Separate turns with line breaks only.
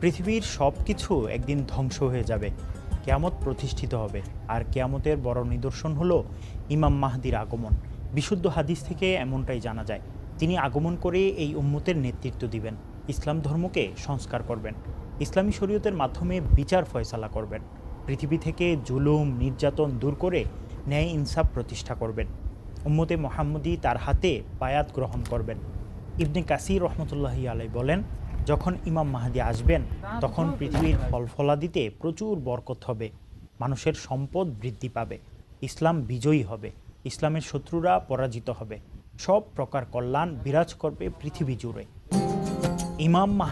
পৃথিবীর সব কিছু একদিন ধ্বংস হয়ে যাবে, কিয়ামত প্রতিষ্ঠিত হবে। আর কিয়ামতের বড় নিদর্শন হলো ইমাম মাহদির আগমন। বিশুদ্ধ হাদিস থেকে এমনটাই জানা যায়। তিনি আগমন করে এই উম্মতের নেতৃত্ব দিবেন, ইসলাম ধর্মকে সংস্কার করবেন, ইসলামী শরীয়তের মাধ্যমে বিচার ফয়সালা করবেন, পৃথিবী থেকে জুলুম নির্যাতন দূর করে ন্যায় ইনসাফ প্রতিষ্ঠা করবেন। উম্মতে মোহাম্মদী তার হাতে বায়াত গ্রহণ করবেন। ইবনে কাসির রহমতুল্লাহি আলাই বলেন, যখন ইমাম মাহদি আসবেন তখন পৃথিবীর ফলফলাদিতে প্রচুর বরকত হবে, মানুষের সম্পদ বৃদ্ধি পাবে, ইসলাম বিজয়ী হবে, ইসলামের শত্রুরা পরাজিত হবে, সব প্রকার কল্যাণ বিরাজ করবে পৃথিবী জুড়ে। ইমাম